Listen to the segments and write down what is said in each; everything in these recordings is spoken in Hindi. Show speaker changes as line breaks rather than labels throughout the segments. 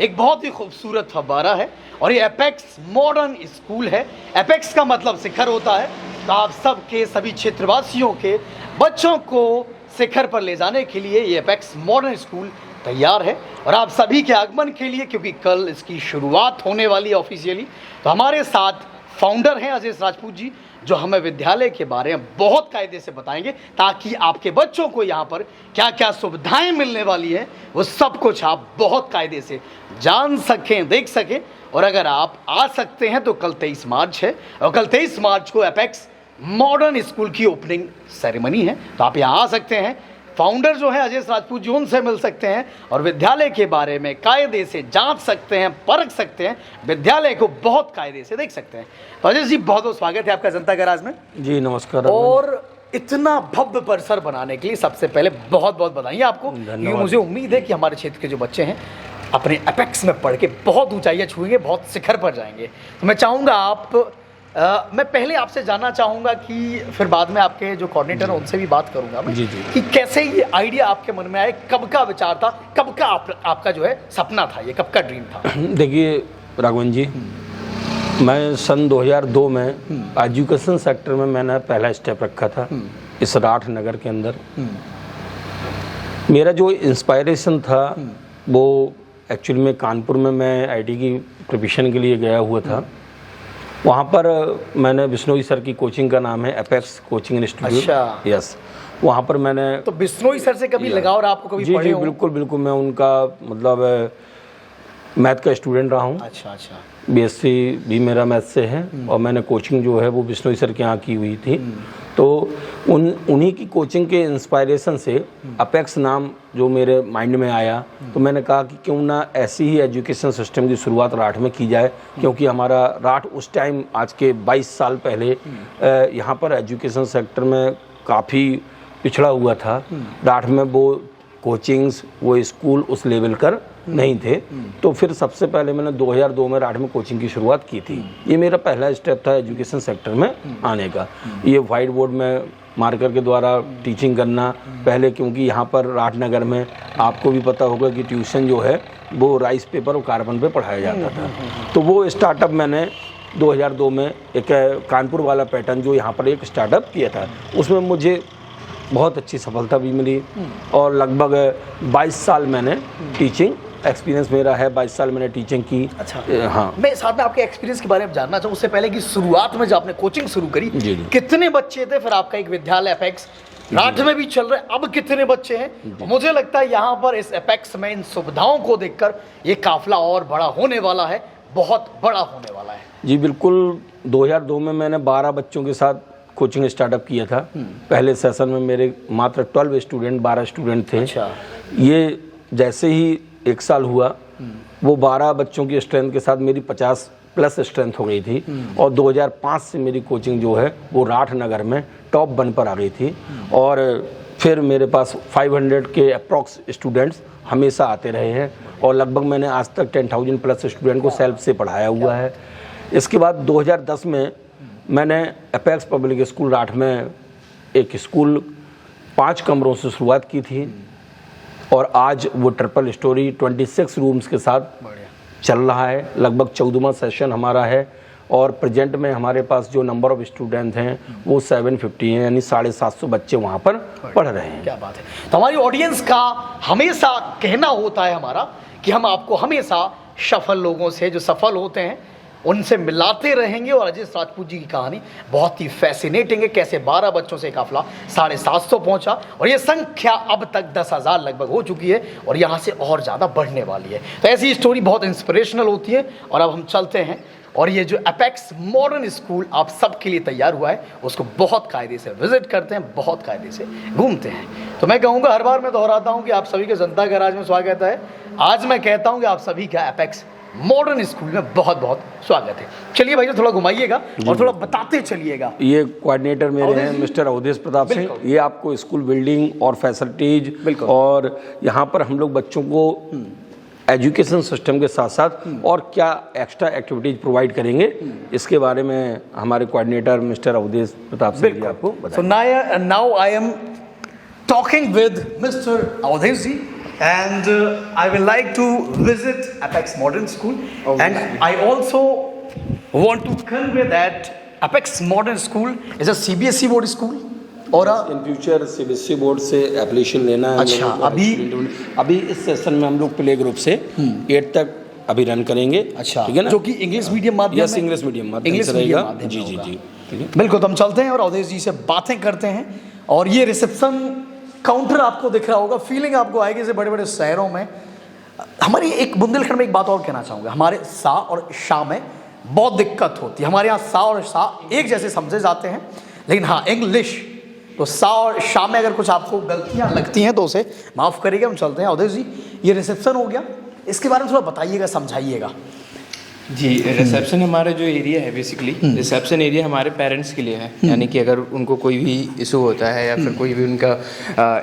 एक बहुत ही खूबसूरत फव्वारा है और ये एपेक्स मॉडर्न स्कूल है। एपेक्स का मतलब शिखर होता है, तो आप सबके सभी क्षेत्रवासियों के बच्चों को शिखर पर ले जाने के लिए ये एपेक्स मॉडर्न स्कूल तैयार है। और आप सभी के आगमन के लिए, क्योंकि कल इसकी शुरुआत होने वाली है ऑफिशियली, तो हमारे साथ फाउंडर हैं अजीज राजपूत जी, जो हमें विद्यालय के बारे में बहुत कायदे से बताएंगे, ताकि आपके बच्चों को यहाँ पर क्या क्या सुविधाएं मिलने वाली है वो सब कुछ आप बहुत कायदे से जान सकें, देख सकें। और अगर आप आ सकते हैं तो कल 23 मार्च है और कल 23 मार्च को एपेक्स मॉडर्न स्कूल की ओपनिंग सेरेमनी है, तो आप यहाँ आ सकते हैं। फाउंडर जो है अजय राजपूत जी, उनसे मिल सकते हैं और विद्यालय के बारे में कायदे से जांच सकते हैं, परख सकते हैं, विद्यालय को बहुत कायदे से देख सकते हैं। तो अजय जी, बहुत बहुत स्वागत है आपका जनता गैराज में।
जी नमस्कार।
और इतना भव्य परिसर बनाने के लिए सबसे पहले बहुत बहुत बधाई आपको। ये मुझे उम्मीद है कि हमारे क्षेत्र के जो बच्चे हैं अपने एपेक्स में पढ़ के बहुत ऊंचाइयां छुएंगे, बहुत शिखर पर जाएंगे। तो मैं चाहूँगा मैं पहले आपसे जानना चाहूँगा कि फिर बाद में आपके जो कोऑर्डिनेटर हैं उनसे भी बात करूँगा मैं,
जी।
कि कैसे ये आइडिया आपके मन में आया, कब का विचार था, कब का आपका जो है सपना था, ये कब का ड्रीम था?
देखिए राघवन जी, मैं सन 2002 में एजुकेशन सेक्टर में मैंने पहला स्टेप रखा था इस राठ नगर के अंदर। मेरा जो इंस्पायरेशन था वो एक्चुअली में कानपुर में मैं आईटी की प्रिपरेशन के लिए गया हुआ था। वहाँ पर मैंने बिश्नोई सर की कोचिंग का नाम है एपेक्स कोचिंग इंस्टीट्यूट।
अच्छा।
यस, वहाँ पर मैंने
तो बिश्नोई सर से कभी लगाव और आपको कभी पढ़े हो?
बिल्कुल बिल्कुल, मैं उनका मतलब मैथ का स्टूडेंट रहा हूँ।
अच्छा।
बीएससी भी मेरा मैथ से है और मैंने कोचिंग जो है वो बिश्नोई सर के यहाँ की हुई थी। तो उन्हीं की कोचिंग के इंस्पायरेशन से अपेक्स नाम जो मेरे माइंड में आया, तो मैंने कहा कि क्यों ना ऐसी ही एजुकेशन सिस्टम की शुरुआत राठ में की जाए, क्योंकि हमारा राठ उस टाइम आज के 22 साल पहले यहाँ पर एजुकेशन सेक्टर में काफ़ी पिछड़ा हुआ था। राठ में वो कोचिंग्स, वो स्कूल उस लेवल कर नहीं थे। तो फिर सबसे पहले मैंने 2002 में राठ में कोचिंग की शुरुआत की थी। ये मेरा पहला स्टेप था एजुकेशन सेक्टर में आने का। ये वाइट बोर्ड में मार्कर के द्वारा टीचिंग करना पहले, क्योंकि यहाँ पर राठ नगर में आपको भी पता होगा कि ट्यूशन जो है वो राइस पेपर और कार्बन पे पढ़ाया जाता था। तो वो स्टार्टअप मैंने 2002 में एक कानपुर वाला पैटर्न जो यहाँ पर एक स्टार्टअप किया था, उसमें मुझे बहुत अच्छी सफलता भी मिली और लगभग 22 साल मैंने टीचिंग एक्सपीरियंस मेरा है। 22 साल मैंने टीचिंग की।
अच्छा।
हाँ,
मैं साथ में आपके एक्सपीरियंस के बारे में जानना चाहूँ उससे पहले कि शुरुआत में जब आपने कोचिंग शुरू करी,
जी।
कितने बच्चे थे? फिर आपका एक विद्यालय एपेक्स राठ में भी चल रहा है, अब कितने बच्चे हैं? मुझे लगता है यहाँ पर इस एपेक्स में इन सुविधाओं को देखकर ये काफिला और बड़ा होने वाला है, बहुत बड़ा होने वाला है।
जी बिल्कुल। 2002 में मैंने 12 बच्चों के साथ कोचिंग स्टार्टअप किया था। पहले सेशन में मेरे मात्र 12 स्टूडेंट, 12 स्टूडेंट थे।
अच्छा।
ये जैसे ही एक साल हुआ, वो 12 बच्चों की स्ट्रेंथ के साथ मेरी 50+ स्ट्रेंथ हो गई थी और 2005 से मेरी कोचिंग जो है वो राठ नगर में टॉप 1 पर आ गई थी। और फिर मेरे पास 500 के अप्रॉक्स स्टूडेंट्स हमेशा आते रहे हैं और लगभग मैंने आज तक 10,000+ स्टूडेंट को सेल्फ से पढ़ाया हुआ है। इसके बाद 2010 में मैंने एपेक्स पब्लिक स्कूल राठ में एक स्कूल 5 कमरों से शुरुआत की थी और आज वो ट्रिपल स्टोरी 26 रूम्स के साथ चल रहा है। लगभग 14वां सेशन हमारा है और प्रेजेंट में हमारे पास जो नंबर ऑफ स्टूडेंट हैं वो 750 हैं, यानी 750 बच्चे वहाँ पर पढ़ रहे हैं।
क्या बात है। तो हमारी ऑडियंस का हमेशा कहना होता है हमारा कि हम आपको हमेशा सफल लोगों से, जो सफल होते हैं, उनसे मिलाते रहेंगे। और अजय राजपूत जी की कहानी बहुत ही फैसिनेटिंग है, कैसे 12 बच्चों से काफिला 750 पहुंचा और ये संख्या अब तक 10,000 लगभग हो चुकी है और यहाँ से और ज़्यादा बढ़ने वाली है। तो ऐसी स्टोरी बहुत इंस्पिरेशनल होती है। और अब हम चलते हैं और ये जो एपेक्स मॉडर्न स्कूल आप सबके लिए तैयार हुआ है, उसको बहुत कायदे से विजिट करते हैं, बहुत कायदे से घूमते हैं। तो मैं कहूँगा, हर बार मैं दोहराता हूँ कि आप सभी के जनता गैराज में स्वागत है। आज मैं कहता हूँ कि आप सभी का एपेक्स मॉडर्न स्कूल में बहुत बहुत स्वागत है। चलिए भाई, थोड़ा घुमाइएगा और थोड़ा बताते चलिएगा।
ये कोऑर्डिनेटर मेरे हैं मिस्टर अवधेश प्रताप सिंह। ये आपको स्कूल बिल्डिंग और फैसिलिटीज और यहाँ पर हम लोग बच्चों को एजुकेशन सिस्टम के साथ साथ और क्या एक्स्ट्रा एक्टिविटीज प्रोवाइड करेंगे, इसके बारे में हमारे कोऑर्डिनेटर मिस्टर अवधेश प्रताप सिंह आपको
बताएंगे। So now I am talking with Mr. Awadhesh ji. and I will like to visit Apex Modern School. And I also want to convey that Apex Modern School is a CBSE board school और
इन फ्यूचर सीबीएसई बोर्ड से एप्लीकेशन लेना है।
अच्छा,
अभी इस सेशन में हम लोग प्ले ग्रुप से 8 तक अभी रन करेंगे।
अच्छा,
ठीक है ना,
जो कि इंग्लिश मीडियम माध्यम
यस इंग्लिश मीडियम माध्यम से रहेगा। जी जी जी, ठीक है।
बिल्कुल, तो हम चलते हैं और अवधेश जी से बातें करते हैं। और ये रिसेप्शन काउंटर आपको दिख रहा होगा, फीलिंग आपको आएगी जैसे बड़े बड़े शहरों में। हमारी एक बुंदेलखंड में एक बात और कहना चाहूँगा, हमारे सा और शाह में बहुत दिक्कत होती है। हमारे यहाँ सा और शाह एक जैसे समझे जाते हैं, लेकिन हाँ इंग्लिश तो सा और शाह में अगर कुछ आपको गलतियाँ लगती हैं तो उसे माफ़ करिएगा। हम चलते हैं। अवधेश जी, ये रिसेप्शन हो गया, इसके बारे में थोड़ा बताइएगा, समझाइएगा।
जी, रिसेप्शन हमारा जो एरिया है बेसिकली रिसेप्शन एरिया हमारे पेरेंट्स के लिए है। यानी कि अगर उनको कोई भी इशू होता है या फिर कोई भी उनका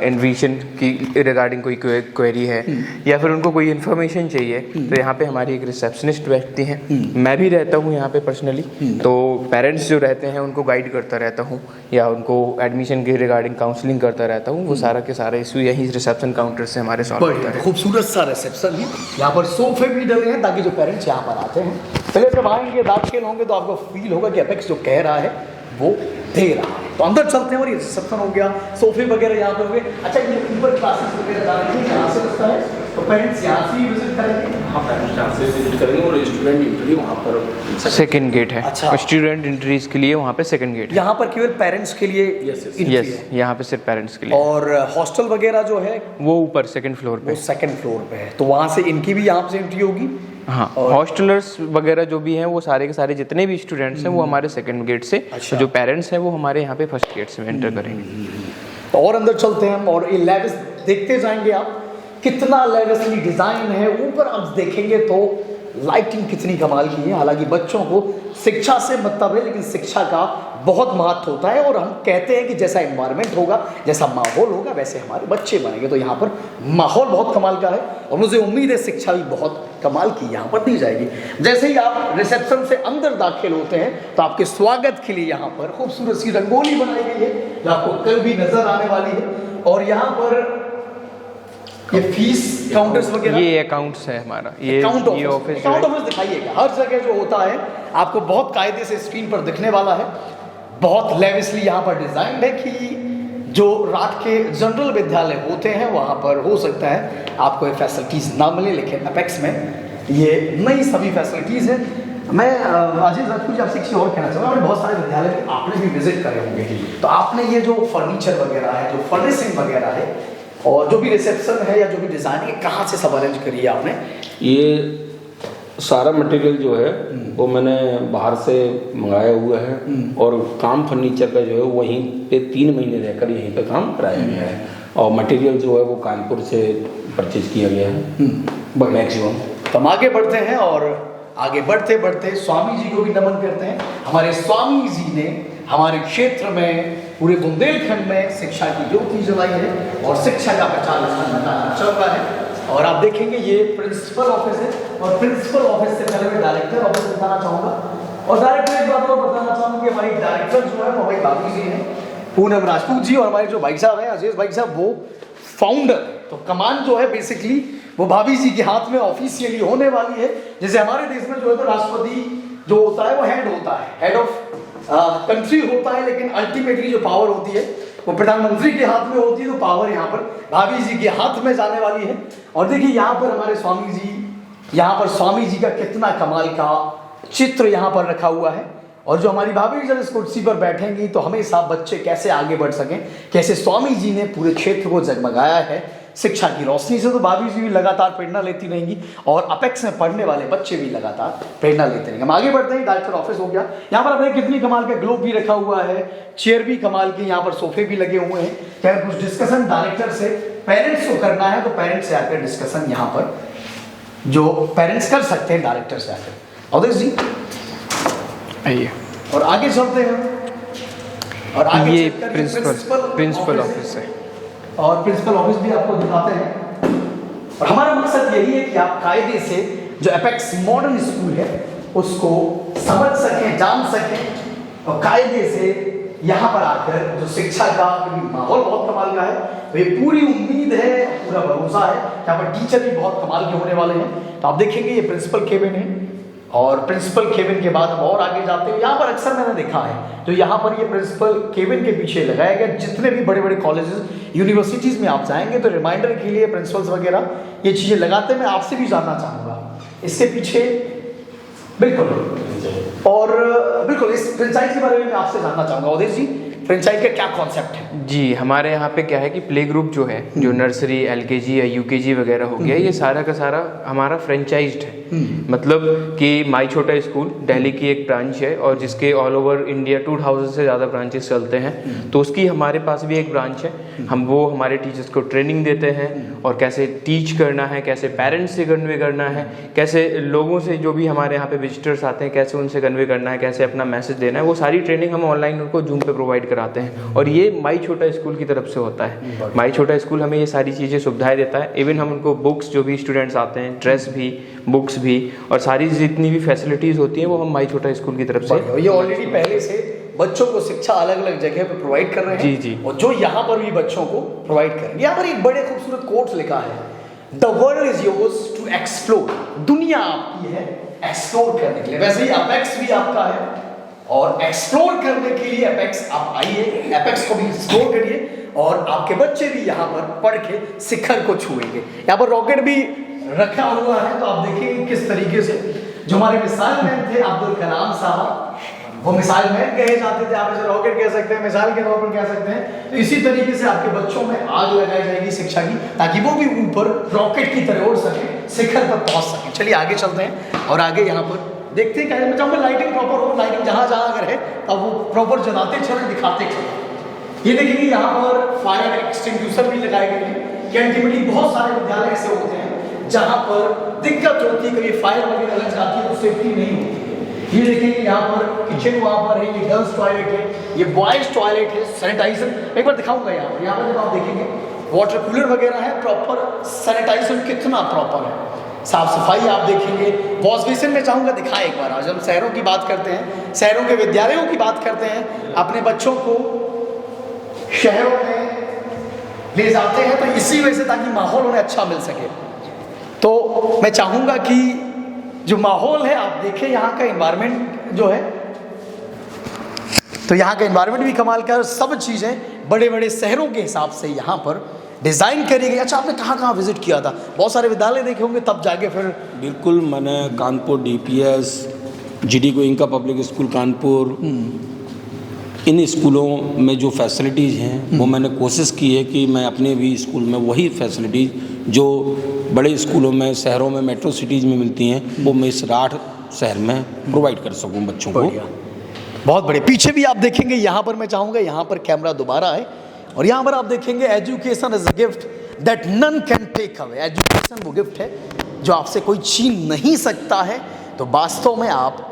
एडमिशन की रिगार्डिंग कोई क्वेरी है या फिर उनको कोई इन्फॉर्मेशन चाहिए तो यहाँ पे हमारी एक रिसेप्शनिस्ट बैठती हैं। मैं भी रहता हूँ यहाँ पे पर्सनली, तो पेरेंट्स जो रहते हैं उनको गाइड करता रहता हूँ या उनको एडमिशन के रिगार्डिंग काउंसलिंग करता रहता हूँ। वो सारा के सारा इशू यहीं रिसेप्शन काउंटर से हमारे सॉल्व होता है।
खूबसूरत सा रिसेप्शन है, यहाँ पर सोफे भी डले हैं ताकि जो पेरेंट्स यहाँ पर आते हैं पहले जब आएंगे दाखिल होंगे तो आपको फील होगा कि अपेक्स जो कह रहा है वो दे रहा है। तो अंदर चलते हैं और ये रिसेप्शन हो गया, सोफे वगैरह यहाँ पे हो गए। अच्छा, ये ऊपर क्लासेस वगैरह जा रही है, यहाँ से लगता है तो पेरेंट्स यहाँ से ही विजिट करेंगे।
हाँ, पेरेंट्स यहाँ से विजिट करेंगे और स्टूडेंट एंट्री वहाँ पर
सेकंड गेट है।
अच्छा,
स्टूडेंट एंट्रीज के लिए वहाँ पे सेकंड गेट है।
यहाँ पर केवल पेरेंट्स के लिए
यस, यहाँ पे सिर्फ पेरेंट्स के लिए।
और हॉस्टल वगैरह जो है
वो ऊपर सेकंड फ्लोर पे,
वो सेकंड फ्लोर पे है, तो वहाँ से इनकी भी यहाँ से एंट्री होगी।
हाँ, हॉस्टलर्स वगैरह जो भी हैं वो सारे के सारे जितने भी स्टूडेंट्स हैं वो हमारे सेकंड गेट से।
अच्छा,
जो पेरेंट्स हैं वो हमारे यहाँ पे फर्स्ट गेट से एंटर करेंगे।
तो और अंदर चलते हैं हम और ये लेविस देखते जाएंगे आप, कितना लेविसली डिजाइन है। ऊपर आप देखेंगे तो लाइटिंग कितनी कमाल की है। हालांकि बच्चों को शिक्षा से मतलब है, लेकिन शिक्षा का बहुत महत्व होता है और हम कहते हैं कि जैसा एनवायरनमेंट होगा, जैसा माहौल होगा, वैसे हमारे बच्चे बनेंगे। तो यहाँ पर माहौल बहुत कमाल का है और मुझे उम्मीद है शिक्षा भी बहुत कमाल की यहाँ पर दी जाएगी। जैसे ही आप रिसेप्शन से अंदर दाखिल होते हैं तो आपके स्वागत के लिए यहाँ पर खूबसूरत सी रंगोली बनाई गई है जो आपको कल भी नजर आने वाली है। और यहाँ पर ये फीस काउंटर्स वगैरह,
ये अकाउंट्स है हमारा, ये ऑफिस
दिखाइएगा। हर जगह जो होता है आपको बहुत कायदे से स्क्रीन पर दिखने वाला है। बहुत लेविसली यहाँ पर डिजाइन है कि जो रात के जनरल विद्यालय होते हैं वहाँ पर हो सकता है आपको ये फैसिलिटीज़ ना मिले, लेकिन अपेक्स में ये नई सभी फैसिलिटीज़ है। मैं अजीज राजपूत जी आपसे किसी और कहना चाहूँगा, आपने बहुत सारे विद्यालय आपने भी विजिट करे होंगे, तो आपने ये जो फर्नीचर वगैरह है, जो फर्निशिंग वगैरह है और जो भी रिसेप्शन है या जो भी डिज़ाइन है, कहाँ से सब अरेंज करी है आपने?
ये सारा मटेरियल जो है वो मैंने बाहर से मंगाया हुआ है और काम फर्नीचर का जो है वहीं पे 3 महीने रहकर यहीं पे काम कराया गया है और मटेरियल जो है वो कानपुर से परचेज किया गया है मैक्सिमम।
तो हम आगे बढ़ते हैं और आगे बढ़ते बढ़ते स्वामी जी को भी नमन करते हैं। हमारे स्वामी जी ने हमारे क्षेत्र में पूरे बुंदेलखंड में शिक्षा की ज्योति जलाई है और शिक्षा का प्रचार लगातार चल रहा है। और आप देखेंगे ये प्रिंसिपल ऑफिस है और प्रिंसिपल ऑफिस से पहले मैं डायरेक्टर ऑफिस बताना चाहूँगा। और डायरेक्टर एक बात और बताना चाहूँगा कि हमारी डायरेक्टर जो है वो हमारी भाभी जी हैं पूनम राजपूत जी, और हमारे जो भाई साहब हैं अजीज भाई साहब वो फाउंडर। तो कमान जो है बेसिकली वो भाभी जी के हाथ में ऑफिशियली होने वाली है। जैसे हमारे देश में जो है तो राष्ट्रपति जो होता है वो हेड होता है, हेड ऑफ कंट्री होता है, लेकिन अल्टीमेटली जो पावर होती है वो प्रधानमंत्री के हाथ में होती है। तो पावर यहाँ पर भाभी जी के हाथ में जाने वाली है। और देखिए यहाँ पर हमारे स्वामी जी, यहाँ पर स्वामी जी का कितना कमाल का चित्र यहाँ पर रखा हुआ है। और जो हमारी भाभी जब इस कुर्सी पर बैठेंगी तो हमेशा बच्चे कैसे आगे बढ़ सकें, कैसे स्वामी जी ने पूरे क्षेत्र को जगमगाया है शिक्षा की रोशनी से। तो भाभी जी भी लगातार प्रेरणा लेती रहेंगी और अपेक्स में पढ़ने वाले बच्चे भी लगातार प्रेरणा लेते रहेंगे। हम आगे बढ़ते हैं। डायरेक्टर ऑफिस हो गया। यहाँ पर अपने कितनी कमाल का ग्लोब भी रखा हुआ है, चेयर भी कमाल की, यहाँ पर सोफे भी लगे हुए हैं। क्या कुछ डिस्कशन डायरेक्टर से पेरेंट्स को करना है तो पेरेंट्स से आकर डिस्कशन यहाँ पर जो पेरेंट्स कर सकते हैं डायरेक्टर से आकर। अवधेश जी आइए और आगे चलते हैं। और आगे
ये प्रिंसिपल ऑफिस है
और प्रिंसिपल ऑफिस भी आपको दिखाते हैं। और हमारा मकसद यही है कि आप कायदे से जो अपेक्स मॉडर्न स्कूल है उसको समझ सकें, जान सकें और कायदे से यहाँ पर आकर जो शिक्षा का माहौल बहुत कमाल का है, तो ये पूरी उम्मीद है, पूरा भरोसा है, यहाँ पर टीचर भी बहुत कमाल के होने वाले हैं। तो आप देखेंगे ये प्रिंसिपल केबिन है, और प्रिंसिपल केबिन के बाद हम और आगे जाते हैं। यहाँ पर अक्सर मैंने देखा है, तो यहाँ पर ये प्रिंसिपल केबिन के पीछे लगाया गया, जितने भी बड़े बड़े कॉलेजेस यूनिवर्सिटीज़ में आप जाएंगे तो रिमाइंडर के लिए प्रिंसिपल्स वगैरह ये चीज़ें लगाते हैं। मैं आपसे भी जानना चाहूँगा इसके पीछे, बिल्कुल, और बिल्कुल इस फ्रेंचाइज के बारे में मैं आपसे जानना चाहूँगा उदय जी, फ्रेंचाइज का क्या कॉन्सेप्ट है?
जी, हमारे यहाँ पे क्या है कि प्ले ग्रुप जो है, जो नर्सरी, एलकेजी या यूकेजी वगैरह हो गया, ये सारा का सारा हमारा फ्रेंचाइज्ड है। मतलब कि माई छोटा स्कूल दिल्ली की एक ब्रांच है, और जिसके ऑल ओवर इंडिया 2000 से ज़्यादा ब्रांचेस चलते हैं। तो उसकी हमारे पास भी एक ब्रांच है। हम वो हमारे टीचर्स को ट्रेनिंग देते हैं, और कैसे टीच करना है, कैसे पेरेंट्स से कन्वे करना है, कैसे लोगों से, जो भी हमारे यहाँ पे विजिटर्स आते हैं, कैसे उनसे कन्वे करना है, कैसे अपना मैसेज देना है, वो सारी ट्रेनिंग हम ऑनलाइन उनको जूम पे प्रोवाइड कराते हैं। और ये माई छोटा स्कूल की तरफ से होता है। माई छोटा स्कूल हमें ये सारी चीज़ें सुविधाएं देता है। इवन हम उनको बुक्स, जो भी स्टूडेंट्स आते हैं, ड्रेस भी, बुक्स भी, और सारी जितनी भी फैसिलिटीज़ होती हैं वो हम माई छोटा स्कूल की तरफ से,
ये ऑलरेडी पहले से बच्चों को शिक्षा अलग अलग जगह पे प्रोवाइड कर रहे हैं।
जी जी।
और जो यहाँ पर भी बच्चों को प्रोवाइड करेंगे। यहाँ पर एक बड़े खूबसूरत कोट लिखा है, the world is yours to explore. दुनिया आपकी है एक्सप्लोर करने के लिए। वैसे ही अपेक्स भी आपका है, और एक्सप्लोर करने के लिए अपेक्स आप आइए, अपेक्स को भी एक्सप्लोर करिए, और आपके बच्चे भी यहाँ पर पढ़ के शिखर को छुएंगे। यहाँ पर रॉकेट भी रखा हुआ है, तो आप देखिए किस तरीके से जो हमारे मिसाइल मैन थे अब्दुल कलाम साहब, वो मिसाइल मैन कहे जाते थे, आप इसे रॉकेट कह सकते हैं, मिसाइल के तौर पर कह सकते हैं। तो इसी तरीके से आपके बच्चों में आग लगाई जाएगी शिक्षा की, ताकि वो भी ऊपर रॉकेट की तरह उड़ सके, शिखर पर पहुंच सके। चलिए आगे चलते हैं, और आगे यहाँ पर देखते हैं। क्या मैं चाहूँगा लाइटिंग प्रॉपर हो, लाइटिंग जहाँ जहाँ अगर है अब वो प्रॉपर जलाते चले, दिखाते चले। ये देखिए यहाँ पर फायर एक्सटिंग्विशर भी लगाए गए हैं, कि अल्टीमेटली बहुत सारे विद्यालय ऐसे होते हैं जहाँ पर दिक्कत होती है, कभी फायर वगैरह लग जाती है तो सेफ्टी नहीं होती। ये देखिए यहाँ पर किचन वहाँ पर है, ये गर्ल्स टॉयलेट है, ये बॉयज टॉयलेट है, सैनिटाइजर एक बार दिखाऊंगा। यहाँ पर जब आप देखेंगे वाटर कूलर वगैरह है, प्रॉपर सैनिटाइजर कितना प्रॉपर है, साफ सफाई आप देखेंगे। वॉश बेसिन में चाहूँगा दिखाएं एक बार। आज हम शहरों की बात करते हैं, शहरों के विद्यालयों की बात करते हैं, अपने बच्चों को शहरों में ले जाते हैं तो इसी वजह से, ताकि माहौल उन्हें अच्छा मिल सके। तो मैं चाहूँगा कि जो माहौल है आप देखें, यहाँ का एनवायरनमेंट जो है, तो यहाँ का एनवायरनमेंट भी कमाल का है, और सब चीज़ें बड़े बड़े शहरों के हिसाब से यहाँ पर डिज़ाइन करी गई। अच्छा, आपने कहाँ कहाँ विजिट किया था? बहुत सारे विद्यालय देखे होंगे, तब जाके फिर।
बिल्कुल, मैंने Kanpur DPS, GD Goenka public school Kanpur, इन स्कूलों में जो फैसिलिटीज़ हैं वो मैंने कोशिश की है कि मैं अपने भी स्कूल में वही फैसिलिटीज़ जो बड़े स्कूलों में, शहरों में, मेट्रो सिटीज़ में मिलती हैं, वो मैं इस राठ शहर में प्रोवाइड कर सकूं बच्चों को।
बहुत बड़े। पीछे भी आप देखेंगे, यहाँ पर मैं चाहूँगा यहाँ पर कैमरा दोबारा है, और यहाँ पर आप देखेंगे education is a gift that none can take away. Education वो गिफ्ट है जो आपसे कोई छीन नहीं सकता है। तो वास्तव में आप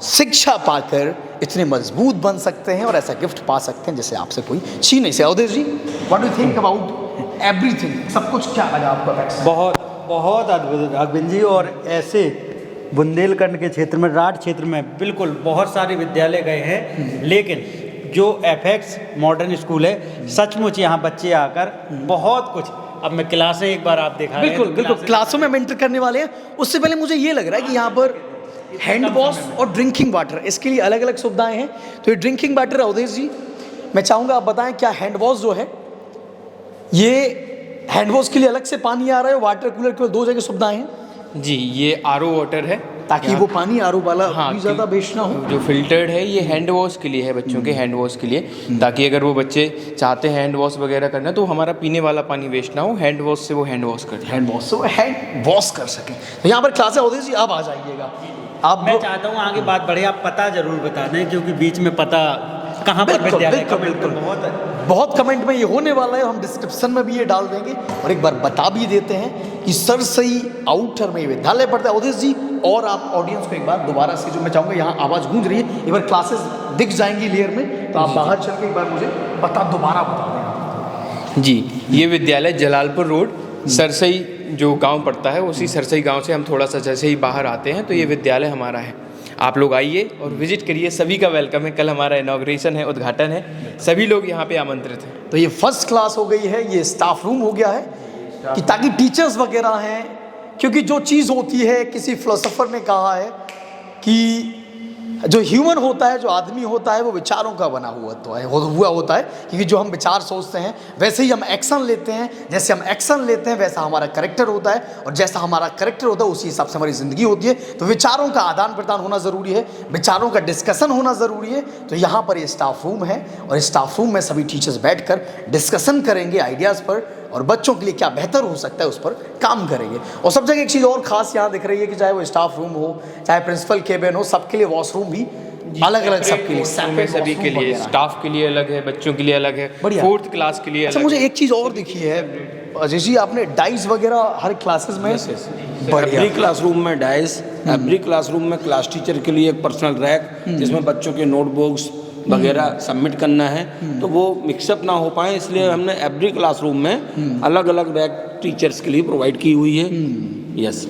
शिक्षा पाकर इतने मजबूत बन सकते हैं, और ऐसा गिफ्ट पा सकते हैं जिसे आपसे कोई छीन नहीं सकता। Awadhesh ji, what do you think about everything? सब कुछ क्या लगा आपको?
बहुत बहुत अद्भुत अरविंद जी। और ऐसे बुंदेलखंड के क्षेत्र में, राठ क्षेत्र में बिल्कुल बहुत सारे विद्यालय गए हैं, लेकिन जो एपेक्स मॉडर्न स्कूल है, सचमुच यहाँ बच्चे आकर बहुत कुछ, अब मैं क्लासें एक बार आप दिखा रहे हैं।
बिल्कुल बिल्कुल, क्लासों में हम एंटर करने वाले हैं। उससे पहले मुझे ये लग रहा है कि यहाँ पर हैंड वॉश और ड्रिंकिंग वाटर, इसके लिए अलग अलग सुविधाएं हैं। तो ये ड्रिंकिंग वाटर, अवधेश जी मैं चाहूँगा आप बताएं, क्या हैंड वॉश जो है, ये हैंड वॉश के लिए अलग से पानी आ रहा है, वाटर कूलर के लिए दो जगह सुविधाएं हैं?
जी, ये RO वाटर है,
ताकि वो पानी RO वाला
हाँ,
ज़्यादा वेस्ट ना हो।
जो फिल्टर्ड है, ये हैंड वॉश के लिए है, बच्चों के हैंड वॉश के लिए, ताकि अगर वो बच्चे चाहते हैं हैंड वॉश वगैरह करना, तो हमारा पीने वाला पानी वेस्ट ना हो, हैंड वॉश से वो हैंड वॉश करते हैं,
हैंड वॉश से वो हैंड वॉश कर सकें। तो यहाँ पर क्लासें होती जी, आप आ जाइएगा। आप
मैं चाहता हूँ आगे बात बढ़े, आप पता जरूर बता दें, क्योंकि बीच में पता कहाँ पर विद्यालय,
बिल्कुल बहुत कमेंट में ये होने वाला है, हम डिस्क्रिप्शन में भी ये डाल देंगे। और एक बार बता भी देते हैं कि सरसई आउटर में विद्यालय पढ़ता है। अवधेश जी, और आप ऑडियंस को एक बार दोबारा से, जो मैं चाहूँगा यहाँ आवाज़ गूंज रही है, एक बार क्लासेस दिख जाएंगी लेयर में, तो आप बाहर चल के एक बार मुझे दोबारा बता दें।
जी, ये विद्यालय जलालपुर रोड, सरसई जो गांव पड़ता है, उसी सरसई गांव से हम थोड़ा सा जैसे ही बाहर आते हैं तो ये विद्यालय हमारा है। आप लोग आइए और विजिट करिए, सभी का वेलकम है। कल हमारा इनॉग्रेशन है, उद्घाटन है, सभी लोग यहाँ पे आमंत्रित हैं।
तो ये फर्स्ट क्लास हो गई है, ये स्टाफ रूम हो गया है कि ताकि टीचर्स वगैरह हैं, क्योंकि जो चीज़ होती है, किसी फिलोसोफर ने कहा है कि जो ह्यूमन होता है, जो आदमी होता है, वो विचारों का बना हुआ होता है, क्योंकि जो हम विचार सोचते हैं वैसे ही हम एक्शन लेते हैं, जैसे हम एक्शन लेते हैं वैसा हमारा करेक्टर होता है, और जैसा हमारा करेक्टर होता है उसी हिसाब से हमारी ज़िंदगी होती है। तो विचारों का आदान प्रदान होना ज़रूरी है, विचारों का डिस्कशन होना ज़रूरी है। तो यहाँ पर ये स्टाफ रूम है, और स्टाफ रूम में सभी टीचर्स बैठकर डिस्कशन करेंगे आइडियाज़ पर, और बच्चों के लिए क्या बेहतर हो सकता है उस पर काम करेंगे। और सब जगह एक चीज़ और ख़ास यहाँ दिख रही है कि चाहे वो स्टाफ रूम हो, चाहे प्रिंसिपल केबिन हो, सबके लिए वॉशरूम भी अलग अलग, सबके लिए
सेपरेट, सभी के लिए, स्टाफ के लिए अलग है, बच्चों के लिए अलग है,
बढ़िया।
4th क्लास के लिए
अच्छा,
अलग
मुझे
है।
एक चीज़ और दिखी है अजय जी, आपने डाइस वगैरह हर क्लासेस में बढ़िया।
एवरी क्लासरूम में डाइस, एवरी क्लासरूम में क्लास टीचर के लिए एक पर्सनल रैक जिसमें बच्चों के नोटबुक्स वगैरह सबमिट करना है, तो वो मिक्सअप ना हो पाए, इसलिए हमने एवरी क्लासरूम में अलग अलग रैक टीचर्स के लिए प्रोवाइड की हुई है। यस,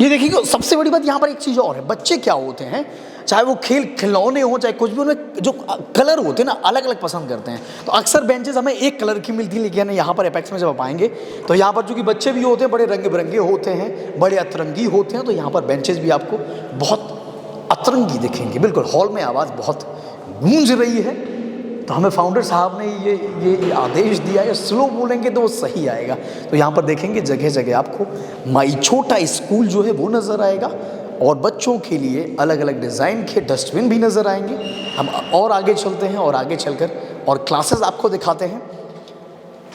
ये देखिए, सबसे बड़ी बात यहाँ पर एक चीज़ और है, बच्चे क्या होते हैं, चाहे वो खिलौने हो, चाहे कुछ भी, उनमें जो कलर होते हैं ना, अलग अलग पसंद करते हैं। तो अक्सर बेंचेस हमें एक कलर की मिलती है, लेकिन यहाँ पर एपेक्स में जब आप आएंगे तो यहाँ पर चूँकि बच्चे भी होते हैं, बड़े रंग बिरंगे होते हैं, बड़े अतरंगी होते हैं, तो यहाँ पर बेंचेस भी आपको बहुत अतरंगी दिखेंगे। बिल्कुल, हॉल में आवाज़ बहुत गूंज रही है। तो हमें फाउंडर साहब ने ये आदेश दिया है, स्लो बोलेंगे तो वो सही आएगा। तो यहाँ पर देखेंगे जगह जगह आपको माई छोटा स्कूल जो है वो नज़र आएगा, और बच्चों के लिए अलग अलग डिज़ाइन के डस्टबिन भी नज़र आएंगे। हम और आगे चलते हैं, और आगे चलकर और क्लासेस आपको दिखाते हैं।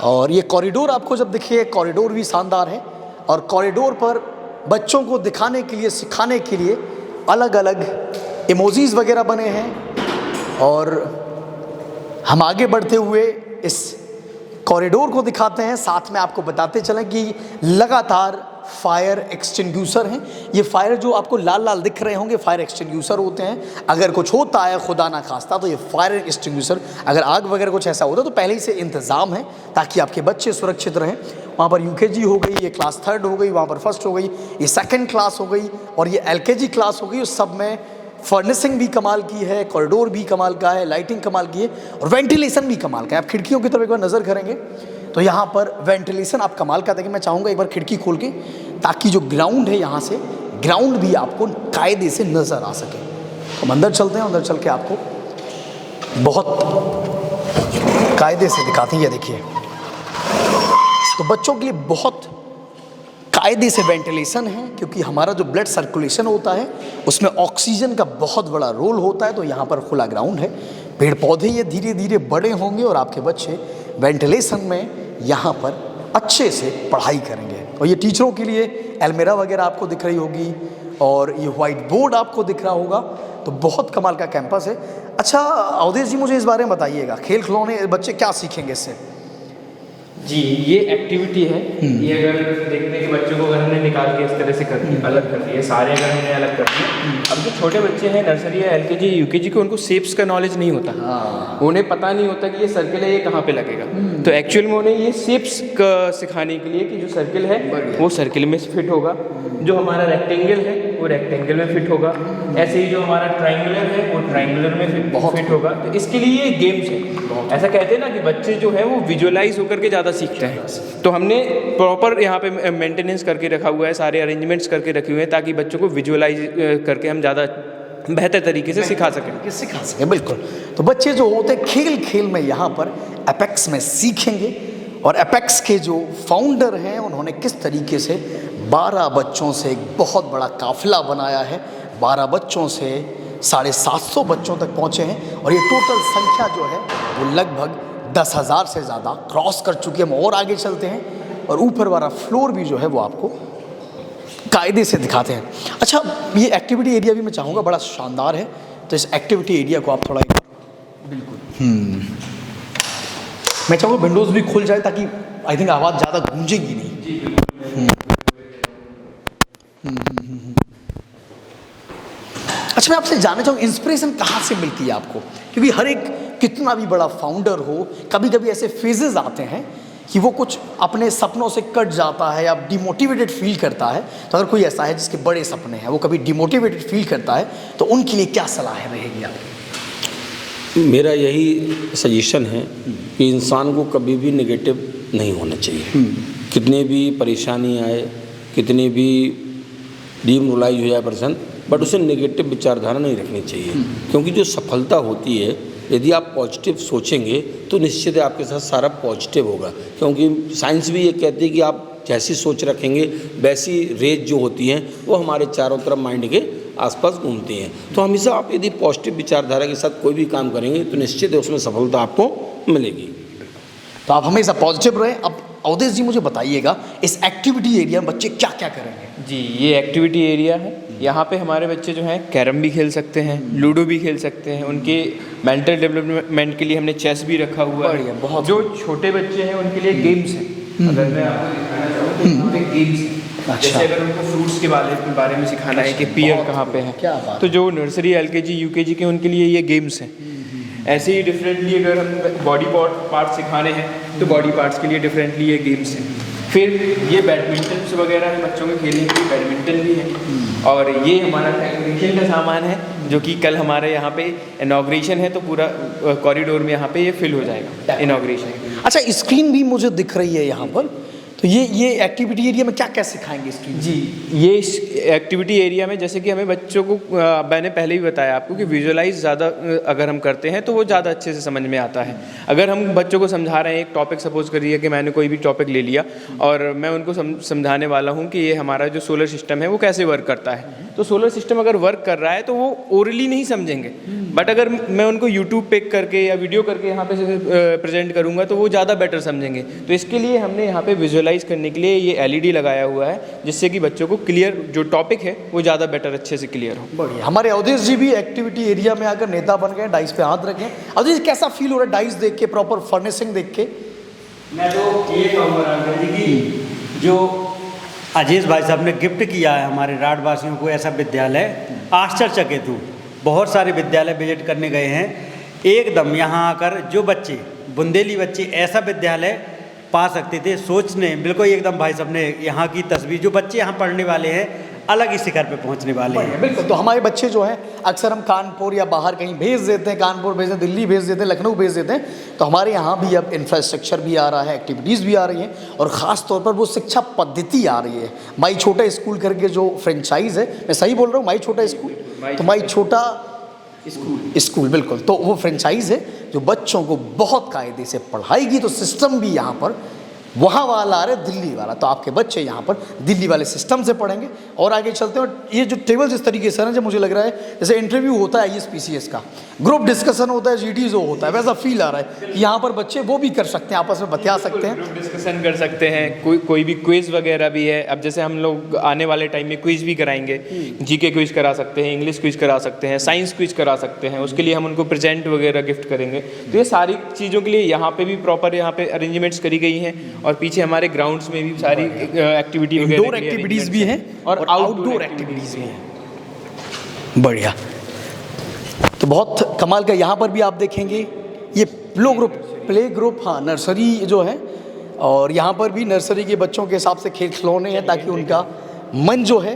और ये कॉरिडोर आपको जब दिखे, कॉरिडोर भी शानदार है, और कॉरिडोर पर बच्चों को दिखाने के लिए, सिखाने के लिए अलग अलग इमोजीज वगैरह बने हैं। और हम आगे बढ़ते हुए इस कॉरिडोर को दिखाते हैं, साथ में आपको बताते चलें कि लगातार फायर एक्सटिंग्यूशर हैं। ये फायर जो आपको लाल लाल दिख रहे होंगे, फायर एक्सटिंग्यूशर होते हैं। अगर कुछ होता है खुदा ना खास्ता, तो ये फायर एक्सटिंग्यूशर, अगर आग वगैरह कुछ ऐसा होता है तो पहले ही से इंतज़ाम है ताकि आपके बच्चे सुरक्षित रहें। वहाँ पर यूकेजी हो गई, ये क्लास 3rd हो गई, वहाँ पर 1st हो गई, ये 2nd क्लास हो गई, और ये LKG क्लास हो गई। उस सब में फर्निशिंग भी कमाल की है, कॉरिडोर भी कमाल का है, लाइटिंग कमाल की है, और वेंटिलेशन भी कमाल का है। आप खिड़कियों की तरफ एक बार नज़र करेंगे तो यहाँ पर वेंटिलेशन आप कमाल का देखें। मैं चाहूँगा एक बार खिड़की खोल के, ताकि जो ग्राउंड है यहाँ से, ग्राउंड भी आपको कायदे से नज़र आ सके। हम अंदर चलते हैं, अंदर चल के आपको बहुत कायदे से दिखाते हैं। ये देखिए, तो बच्चों के लिए बहुत कायदे से वेंटिलेशन है, क्योंकि हमारा जो ब्लड सर्कुलेशन होता है उसमें ऑक्सीजन का बहुत बड़ा रोल होता है। तो यहाँ पर खुला ग्राउंड है, पेड़ पौधे ये धीरे धीरे बड़े होंगे, और आपके बच्चे वेंटिलेशन में यहाँ पर अच्छे से पढ़ाई करेंगे। और ये टीचरों के लिए अलमीरा वगैरह आपको दिख रही होगी, और ये वाइट बोर्ड आपको दिख रहा होगा। तो बहुत कमाल का कैंपस है। अच्छा अवधेश जी, मुझे इस बारे में बताइएगा, खेल खिलौने बच्चे क्या सीखेंगे इससे?
जी, ये एक्टिविटी है, ये अगर देखते हैं कि बच्चों को अगर हमने निकाल के इस तरह से कर दिया, अलग कर दिए सारे, अगर हमने अलग कर दिए। अब जो छोटे बच्चे हैं, नर्सरी या LKG UKG को, उनको शेप्स का नॉलेज नहीं होता, उन्हें पता नहीं होता कि ये सर्किल है, ये कहाँ पे लगेगा। तो एक्चुअल में उन्हें ये शेप्स का सिखाने के लिए कि जो सर्किल है वो सर्किल में फिट होगा, जो हमारा रेक्टेंगल है वो रेक्टेंगल में फिट होगा, ऐसे ही जो हमारा ट्राइंगुलर है वो ट्राइंगुलर में फिट होगा। तो इसके लिए ये गेम्स है। ऐसा कहते हैं ना कि बच्चे जो है वो विजुअलाइज होकर के ज़्यादा सीखते हैं। तो हमने प्रॉपर यहाँ पे मेंटेनेंस करके रखा हुआ है, सारे अरेंजमेंट्स करके रखे हुए हैं, ताकि बच्चों को विजुअलाइज करके हम ज़्यादा बेहतर तरीके से सिखा सकें।
बिल्कुल। तो बच्चे जो होते हैं खेल खेल में यहाँ पर एपेक्स में सीखेंगे, और एपेक्स के जो फाउंडर हैं उन्होंने किस तरीके से 12 बच्चों से एक बहुत बड़ा काफिला बनाया है। 12 बच्चों से 750 बच्चों तक पहुँचे हैं, और ये टोटल संख्या जो है वो लगभग 10,000 से ज़्यादा क्रॉस कर चुकी है। हम और आगे चलते हैं, और ऊपर वाला फ्लोर भी जो है वो आपको कायदे से दिखाते हैं। अच्छा, ये एक्टिविटी एरिया भी मैं चाहूँगा, बड़ा शानदार है। तो इस एक्टिविटी एरिया को आप थोड़ा बिल्कुल मैं चाहूँगा विंडोज़ भी खुल जाए, ताकि आई थिंक आवाज़ ज़्यादा गूंजेगी नहीं। अच्छा, मैं आपसे जानना चाहूँ इंस्पिरेशन कहाँ से मिलती है आपको? क्योंकि हर एक कितना भी बड़ा फाउंडर हो, कभी कभी ऐसे फेजेस आते हैं कि वो कुछ अपने सपनों से कट जाता है या डिमोटिवेटेड फील करता है, तो अगर कोई ऐसा है जिसके बड़े सपने हैं, वो कभी डिमोटिवेटेड फील करता है, तो उनके लिए क्या सलाह रहेगी आपकी?
मेरा यही सजेशन है कि इंसान को कभी भी नेगेटिव नहीं होना चाहिए। कितने भी परेशानी आए, कितने भी डिमोरलाइज हो जाए पर्सन, बट उसे नेगेटिव विचारधारा नहीं रखनी चाहिए। क्योंकि जो सफलता होती है, यदि आप पॉजिटिव सोचेंगे तो निश्चित है आपके साथ सारा पॉजिटिव होगा। क्योंकि साइंस भी ये कहती है कि आप जैसी सोच रखेंगे वैसी रेज जो होती हैं वो हमारे चारों तरफ माइंड के आसपास घूमती हैं। तो हमेशा आप यदि पॉजिटिव विचारधारा के साथ कोई भी काम करेंगे तो निश्चित है उसमें सफलता आपको मिलेगी।
तो आप हमेशा पॉजिटिव रहें। अब अवधेश जी मुझे बताइएगा, इस एक्टिविटी एरिया में बच्चे क्या क्या करेंगे?
जी, ये एक्टिविटी एरिया है। यहाँ पे हमारे बच्चे जो हैं कैरम भी खेल सकते हैं, लूडो भी खेल सकते हैं। उनके मेंटल डेवलपमेंट के लिए हमने चेस भी रखा हुआ है।
बहुत
जो छोटे बच्चे हैं उनके लिए गेम्स हैं। अगर मैं आपको दिखाना चाहूँ तो यहाँ पे गेम्स हैं। जैसे अगर उनको फ्रूट्स के बारे में सिखाना है कि पियर कहाँ पे है,
क्या बात
तो जो नर्सरी LKG UKG के उनके लिए ये गेम्स हैं। ऐसे ही डिफरेंटली अगर हम बॉडी पार्ट सिखाने हैं तो बॉडी पार्ट्स के लिए डिफरेंटली ये गेम्स हैं। फिर ये बैडमिंटन वगैरह है बच्चों के खेलने के लिए, बैडमिंटन भी है। और ये हमारा डेकोरेशन का सामान है जो कि कल हमारे यहाँ पे इनॉग्रेशन है, तो पूरा कॉरिडोर में यहाँ पे ये फिल हो जाएगा इनॉग्रेशन।
अच्छा, स्क्रीन भी मुझे दिख रही है यहाँ पर, तो ये एक्टिविटी एरिया में क्या क्या सिखाएंगे स्क्रीन?
जी, ये इस एक्टिविटी एरिया में जैसे कि हमें बच्चों को मैंने पहले भी बताया आपको कि विजुअलाइज ज़्यादा अगर हम करते हैं तो वो ज़्यादा अच्छे से समझ में आता है। अगर हम बच्चों को समझा रहे हैं, एक टॉपिक सपोज करिए कि मैंने कोई भी टॉपिक ले लिया और मैं उनको समझाने वाला हूँ कि ये हमारा जो सोलर सिस्टम है वो कैसे वर्क करता है, तो सोलर सिस्टम अगर वर्क कर रहा है तो वो ओरली नहीं समझेंगे। बट अगर मैं उनको यूट्यूब पे करके या वीडियो करके यहाँ पे प्रेजेंट करूँगा तो वो ज़्यादा बेटर समझेंगे। तो इसके लिए हमने यहाँ पे विजुअलाइज करने के लिए ये LED लगाया हुआ है, जिससे कि बच्चों को क्लियर जो टॉपिक है वो ज़्यादा बेटर अच्छे से क्लियर हो।
बढ़िया। हमारे अवधेश जी भी एक्टिविटी एरिया में आकर नेता बन गए, डाइस पे हाथ रखें। अवधेश जी, कैसा फील हो रहा है डाइस देख के, प्रॉपर फर्निशिंग देख के?
मैं तो ये कहूँगा रामदेव जी की जो अजीज भाई साहब ने गिफ्ट किया है हमारे राठवासियों को ऐसा विद्यालय, आश्चर्यचकित हूँ। बहुत सारे विद्यालय विजिट करने गए हैं, एकदम यहाँ आकर जो बच्चे बुंदेली बच्चे ऐसा विद्यालय पा सकते थे, सोचने बिल्कुल एकदम भाई साहब ने यहाँ की तस्वीर, जो बच्चे यहाँ पढ़ने वाले हैं अलग ही शिखर पे पहुँचने वाले हैं।
बिल्कुल। तो हमारे बच्चे जो हैं अक्सर हम कानपुर या बाहर कहीं भेज देते हैं, कानपुर भेज देते हैं, दिल्ली भेज देते हैं, लखनऊ भेज देते हैं, तो हमारे यहाँ भी अब इंफ्रास्ट्रक्चर भी आ रहा है, एक्टिविटीज़ भी आ रही हैं, और ख़ास तौर पर वो शिक्षा पद्धति आ रही है। माई छोटा स्कूल करके जो फ्रेंचाइज है, मैं सही बोल रहा हूँ, माई छोटा स्कूल, तो माई छोटा स्कूल बिल्कुल, तो वो फ्रेंचाइज है जो बच्चों को बहुत कायदे से पढ़ाएगी। तो सिस्टम भी यहाँ पर वहाँ वाला आ रहा है, दिल्ली वाला, तो आपके बच्चे यहाँ पर दिल्ली वाले सिस्टम से पढ़ेंगे। और आगे चलते हैं, और ये जो टेबल इस तरीके से ना, जब मुझे लग रहा है जैसे इंटरव्यू होता है IAS PCS का, ग्रुप डिस्कशन होता है, GDs होता है, वैसा फील आ रहा है कि यहाँ पर बच्चे वो भी कर सकते हैं, आपस में बतिया सकते हैं,
ग्रुप डिस्कशन कर सकते हैं, कोई भी क्विज वगैरह भी है। अब जैसे हम लोग आने वाले टाइम में क्विज भी कराएंगे, GK क्विज करा सकते हैं, इंग्लिश क्विज करा सकते हैं, साइंस क्विज करा सकते हैं, उसके लिए हम उनको प्रेजेंट वगैरह गिफ्ट करेंगे। तो ये सारी चीज़ों के लिए यहाँ पे भी प्रॉपर यहाँ पे अरेंजमेंट्स करी गई हैं, और पीछे हमारे ग्राउंड्स में भी सारी एक्टिविटी
इंडोर एक्टिविटीज भी हैं और आउटडोर एक्टिविटीज भी हैं। बढ़िया। तो बहुत कमाल का यहाँ पर भी आप देखेंगे ये प्ले ग्रुप, हाँ, नर्सरी जो है, और यहाँ पर भी नर्सरी के बच्चों के हिसाब से खेल खिलौने हैं ताकि उनका मन जो है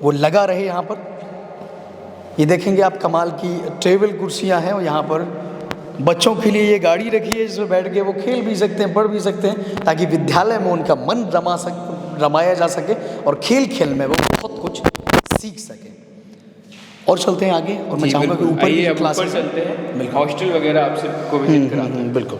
वो लगा रहे। यहाँ पर ये देखेंगे आप, कमाल की टेबल कुर्सियाँ हैं, और यहाँ पर बच्चों के लिए ये गाड़ी रखी है जिसमें बैठ के वो खेल भी सकते हैं, पढ़ भी सकते हैं, ताकि विद्यालय में उनका मन रमाया जा सके और खेल खेल में वो बहुत कुछ सीख सके। और चलते हैं आगे, और मैं चाहूँगा कि ऊपर भी क्लासेस
चलते हैं, हॉस्टल वगैरह आप सबको विजिट कराते हैं।
बिल्कुल।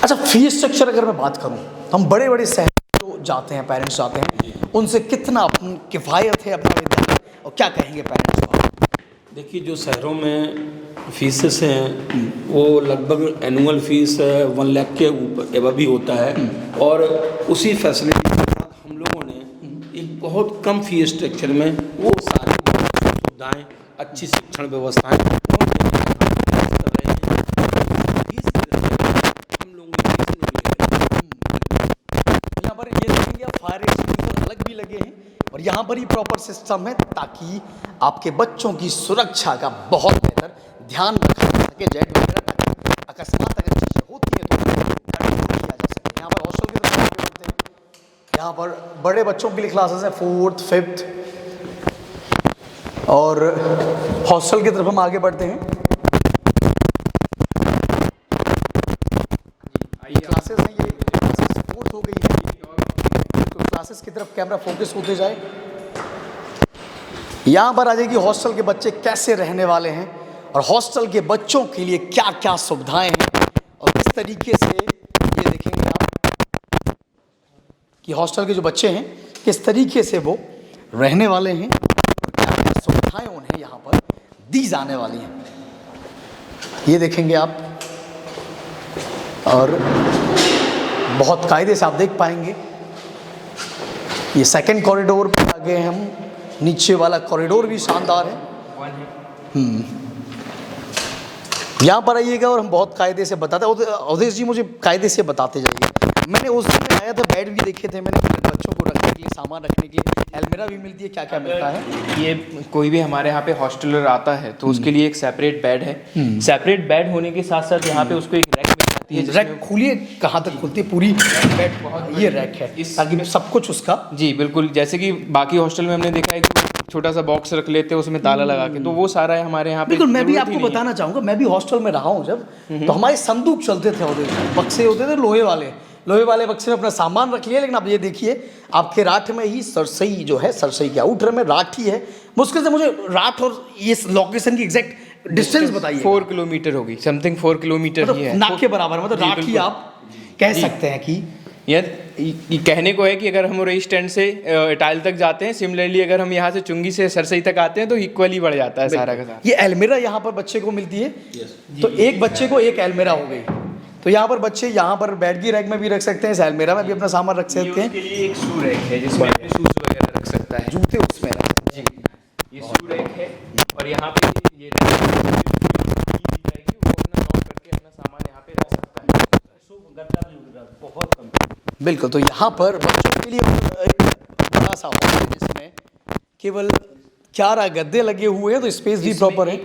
अच्छा, फीस स्ट्रक्चर अगर मैं बात करूँ, हम बड़े बड़े शहर जो जाते हैं, पेरेंट्स जाते हैं, उनसे कितना किफ़ायत है अपना विद्यालय, और क्या कहेंगे पेरेंट्स?
देखिए, जो शहरों में फीसेस हैं वो लगभग एनुअल फीस 1 लाख के ऊपर एवं भी होता है, और उसी फैसिलिटी के साथ हम लोगों ने एक बहुत कम फीस स्ट्रक्चर में वो सारी सुविधाएँ, अच्छी शिक्षण व्यवस्थाएँ हम लोगों
यहाँ पर ये देखेंगे आप, फायर एक्सटिंग्विशर अलग भी लगे हैं, और यहाँ पर ही प्रॉपर सिस्टम है ताकि आपके बच्चों की सुरक्षा का बहुत बेहतर ध्यान रखा जा सके, जेट वगैरह, ताकि अकस्मात अगर चीज़ें होती हैं तो यहाँ पर बड़े बच्चों के लिए क्लासेस हैं, 4th 5th, और हॉस्टल की तरफ हम आगे बढ़ते हैं। ये क्लासेस हैं, ये क्लासेस 4th हो गई है, तो क्लासेस की तरफ कैमरा फोकस होते जाए। यहाँ पर आ जाएगी हॉस्टल के बच्चे कैसे रहने वाले हैं और हॉस्टल के बच्चों के लिए क्या क्या सुविधाएं हैं और किस तरीके से ये देखेंगे आप कि हॉस्टल के जो बच्चे हैं किस तरीके से वो रहने वाले हैं और क्या क्या सुविधाएं उन्हें यहाँ पर दी जाने वाली हैं, ये देखेंगे आप। और बहुत कायदे से आप देख पाएंगे ये सेकंड कॉरिडोर पे आ गए हम, नीचे वाला कॉरिडोर भी शानदार है। यहाँ पर आइएगा और हम बहुत कायदे से बताते हैं। अवधेश जी मुझे कायदे से बताते जाइए। मैंने उस दिन में आया था, बेड भी देखे थे मैंने, बच्चों को रखने के लिए, सामान रखने के लिए अलमीरा भी मिलती है, क्या क्या मिलता है?
ये कोई भी हमारे यहाँ पे हॉस्टलर आता है तो उसके लिए एक सेपरेट बेड है। सेपरेट बेड होने के साथ साथ यहाँ पे उसको एक रैक मिल जाती है।
रैक खुलिए, कहाँ तक खुलती है पूरी बेड? ये रैक है ताकि सब कुछ उसका,
जी बिल्कुल, जैसे कि बाकी हॉस्टल में हमने देखा है कि छोटा सा बॉक्स रख लेते हैं उसमें ताला लगा के, तो वो सारा है हमारे यहाँ पे।
बिल्कुल, मैं भी आपको बताना चाहूँगा, मैं भी हॉस्टल में रहा हूँ जब, तो हमारे संदूक चलते थे, बक्से होते थे लोहे वाले बक्से में अपना सामान रख लिया। लेकिन आप ये देखिए, आपके राठ में ही सरसई जो है, सरसई के आउटर में राठ ही है। मुश्किल से मुझे राठ और ये लोकेशन की एग्जैक्ट डिस्टेंस बताइए।
4 किलोमीटर होगी, समथिंग 4 किलोमीटर ही है,
नाक के बराबर, मतलब राठ ही आप कह सकते हैं कि
ये कहने को है कि अगर हम रई स्टैंड से इटाइल तक जाते हैं, सिमिलरली अगर हम यहाँ से चुंगी से सरसई तक आते हैं तो इक्वली बढ़ जाता है सारा का सारा।
ये अलमीरा यहाँ पर बच्चे को मिलती है, तो एक बच्चे को एक अलमीरा हो गई। तो यहाँ पर बच्चे यहाँ पर बेड की रैक में भी रख सकते हैं, इस अलमीरा में भी अपना सामान रख सकते हैं।
उसके लिए एक शू रैक है जिसमें अपने शूज वगैरह रख सकता है,
जूते उसमें रख सकते हैं।
जी ये शू रैक है। और यहाँ पे ये रैक वो अपना लॉक करके अपना सामान यहाँ पे रख सकता है।
बहुत कम।
बिल्कुल, तो यहाँ पर बच्चों के लिए एक बड़ा सा हॉल है जिसमें केवल 11 गद्दे लगे हुए हैं, तो स्पेस भी प्रॉपर है।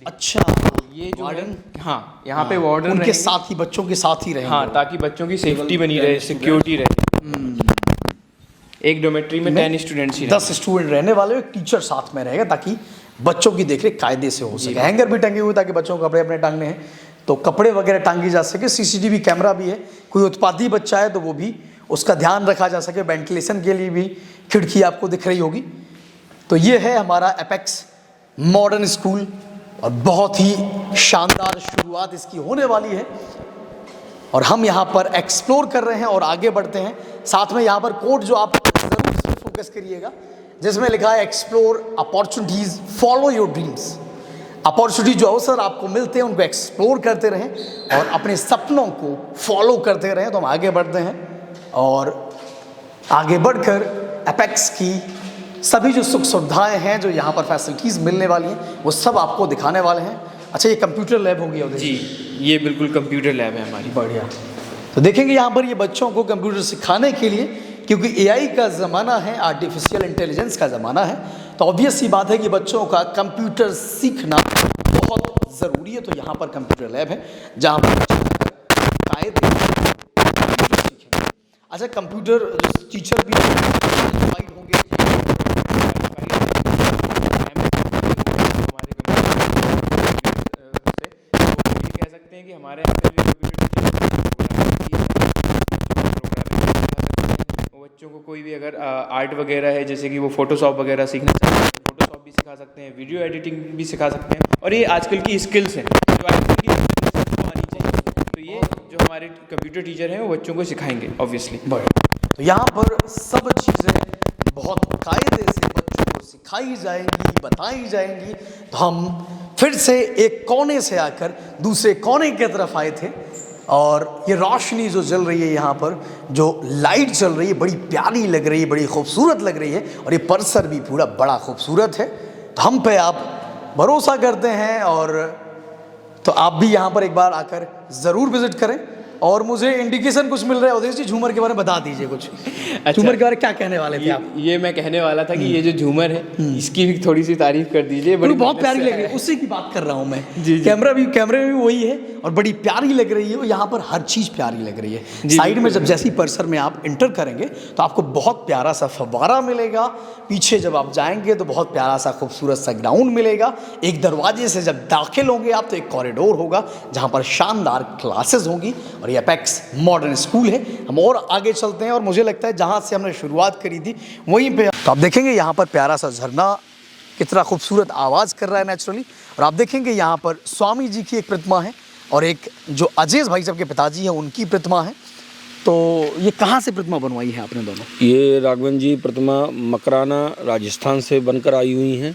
अच्छा,
ये जो वार्डन, हाँ यहाँ पे वार्डन
उनके साथ ही, बच्चों के साथ ही रहेंगे।
हाँ, ताकि बच्चों की सेफ्टी बनी रहे, सिक्योरिटी रहे। एक डोमेट्री में 10 स्टूडेंट्स ही
10 स्टूडेंट रहने वाले, एक टीचर साथ में रहेगा ताकि बच्चों की देखरेख कायदे से हो सके। हैंगर भी टंगे हुए ताकि बच्चों को कपड़े अपने टांगने हैं तो कपड़े वगैरह टांगी जा सके। सीसीटीवी कैमरा भी है, कोई उत्पाती बच्चा है तो वो भी उसका ध्यान रखा जा सके। वेंटिलेशन के लिए भी खिड़की आपको दिख रही होगी। तो ये है हमारा एपेक्स मॉडर्न स्कूल और बहुत ही शानदार शुरुआत इसकी होने वाली है और हम यहाँ पर एक्सप्लोर कर रहे हैं और आगे बढ़ते हैं। साथ में यहाँ पर कोड जो आप जरूर इस पर फोकस करिएगा, जिसमें लिखा है explore opportunities, follow your dreams. Opportunity जो अवसर आपको मिलते हैं उनको एक्सप्लोर करते रहें और अपने सपनों को फॉलो करते रहें। तो हम आगे बढ़ते हैं और आगे बढ़कर एपेक्स की सभी जो सुख सुविधाएं हैं, जो यहाँ पर फैसिलिटीज़ मिलने वाली हैं, वो सब आपको दिखाने वाले हैं। अच्छा, ये कंप्यूटर लैब हो गया
जी, ये बिल्कुल कंप्यूटर लैब है हमारी।
बढ़िया। तो देखेंगे यहाँ पर ये बच्चों को कंप्यूटर सिखाने के लिए, क्योंकि एआई का ज़माना है, आर्टिफिशियल इंटेलिजेंस का ज़माना है, तो ऑब्वियस सी बात है कि बच्चों का कंप्यूटर सीखना बहुत ज़रूरी है। तो यहाँ पर कंप्यूटर लैब है जहाँ पर कायदे सीखेंगे। अच्छा, कंप्यूटर टीचर भी प्रोवाइड होंगे।
कह सकते हैं कि हमारे यहाँ पे बच्चों को कोई भी अगर आर्ट वगैरह है, जैसे कि वो फोटोशॉप वगैरह सीखना चाहते हैं, फोटोशॉप भी सिखा सकते हैं, वीडियो एडिटिंग भी सिखा सकते हैं। और ये आजकल की स्किल्स हैं जो आजकल की आनी चाहिए, तो ये जो हमारे कंप्यूटर टीचर हैं वो बच्चों को सिखाएंगे ऑब्वियसली।
तो यहाँ पर सब चीज़ें बहुत कायदे से बच्चों को सिखाई जाएंगी, बताई जाएंगी। तो हम फिर से एक कोने से आकर दूसरे कोने की तरफ आए थे और ये रोशनी जो जल रही है, यहाँ पर जो लाइट चल रही है, बड़ी प्यारी लग रही है, बड़ी खूबसूरत लग रही है और ये परिसर भी पूरा बड़ा खूबसूरत है। तो हम पे आप भरोसा करते हैं और तो आप भी यहाँ पर एक बार आकर ज़रूर विज़िट करें और मुझे इंडिकेशन कुछ मिल रहा है। उदय जी झूमर के बारे में बता दीजिए कुछ।
अच्छा,
झूमर के बारे में क्या कहने वाले थे आप?
ये मैं कहने वाला था कि ये जो झूमर है इसकी भी थोड़ी सी तारीफ कर दीजिए।
बड़ी
बड़ी
बहुत
मेहनत
प्यारी
से
लग रही है,
है।
उसी की बात कर रहा हूँ मैं।
जी, जी।
कैमरे में भी वही है और बड़ी प्यारी लग रही है। और यहाँ पर हर चीज़ प्यारी लग रही है।
जी,
साइड में
बिल्कुल।
जब जैसी परिसर में आप इंटर करेंगे तो आपको बहुत प्यारा सा फव्वारा मिलेगा। पीछे जब आप जाएंगे तो बहुत प्यारा सा खूबसूरत सा ग्राउंड मिलेगा। एक दरवाजे से जब दाखिल होंगे आप तो एक कॉरिडोर होगा जहाँ पर शानदार क्लासेस होंगी। और ये एपेक्स मॉडर्न स्कूल है। हम और आगे चलते हैं और मुझे लगता है जहाँ से हमने शुरुआत करी थी वहीं पे तो आप देखेंगे यहाँ पर प्यारा सा झरना कितना खूबसूरत आवाज़ कर रहा है नेचुरली। और आप देखेंगे यहाँ पर स्वामी जी की एक प्रतिमा है और एक जो अजय भाई साहब के पिताजी हैं उनकी प्रतिमा है। तो ये कहाँ से प्रतिमा बनवाई है आपने दोनों?
ये राघवन जी प्रतिमा मकराना राजस्थान से बनकर आई हुई हैं।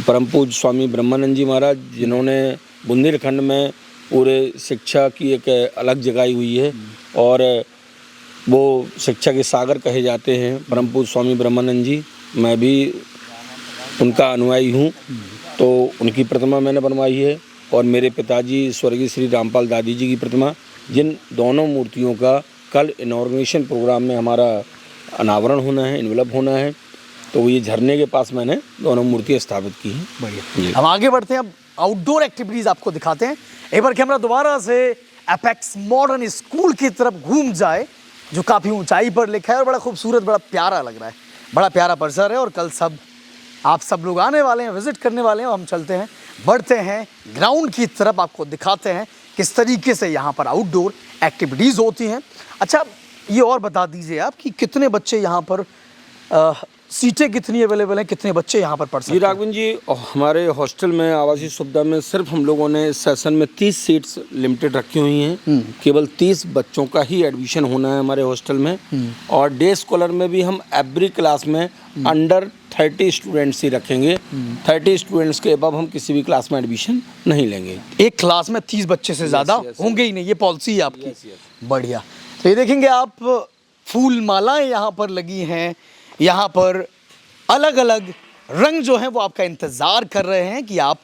परम पूज्य स्वामी ब्रह्मानंद जी महाराज जिन्होंने बुंदेलखंड में पूरे शिक्षा की एक अलग जगाई हुई है और वो शिक्षा के सागर कहे जाते हैं परम पूज्य स्वामी ब्रह्मानंद जी। मैं भी उनका अनुयायी हूँ। तो उनकी प्रतिमा मैंने बनवाई है और मेरे पिताजी स्वर्गीय श्री रामपाल दादी जी की प्रतिमा, जिन दोनों मूर्तियों का कल इनॉर्गेशन प्रोग्राम में हमारा अनावरण होना है, इन्वेलप होना है। तो ये झरने के पास मैंने दोनों मूर्तियाँ स्थापित की हैं।
बढ़िया। हम आगे बढ़ते हैं, अब आउटडोर एक्टिविटीज़ आपको दिखाते हैं। एक बार कैमरा दोबारा से एपेक्स मॉडर्न स्कूल की तरफ घूम जाए जो काफ़ी ऊंचाई पर लिखा है और बड़ा खूबसूरत, बड़ा प्यारा लग रहा है। बड़ा प्यारा परिसर है और कल आप सब लोग आने वाले हैं, विजिट करने वाले हैं। हम चलते हैं, बढ़ते हैं ग्राउंड की तरफ, आपको दिखाते हैं किस तरीके से यहाँ पर आउटडोर एक्टिविटीज़ होती हैं। अच्छा, ये और बता दीजिए आप कि कितने बच्चे यहाँ पर सीटें कितनी अवेलेबल हैं, कितने बच्चे यहाँ पर पढ़ सकते
जी
हैं?
राघवन जी, हमारे हॉस्टल में आवासीय सुविधा में सिर्फ हम लोगों ने इस सेशन में 30 सीट्स लिमिटेड रखी हुई हैं। केवल 30 बच्चों का ही एडमिशन होना है हमारे हॉस्टल में। और डे स्कॉलर में भी हम एवरी क्लास में अंडर 30 स्टूडेंट्स ही रखेंगे। 30 स्टूडेंट्स के अबव हम किसी भी क्लास में एडमिशन नहीं लेंगे।
एक क्लास में 30 बच्चे से ज़्यादा होंगे ही नहीं, ये पॉलिसी है आपकी। बढ़िया। तो ये देखेंगे आप, फूल मालाएं यहाँ पर लगी हैं। यहाँ पर अलग अलग रंग जो हैं वो आपका इंतज़ार कर रहे हैं कि आप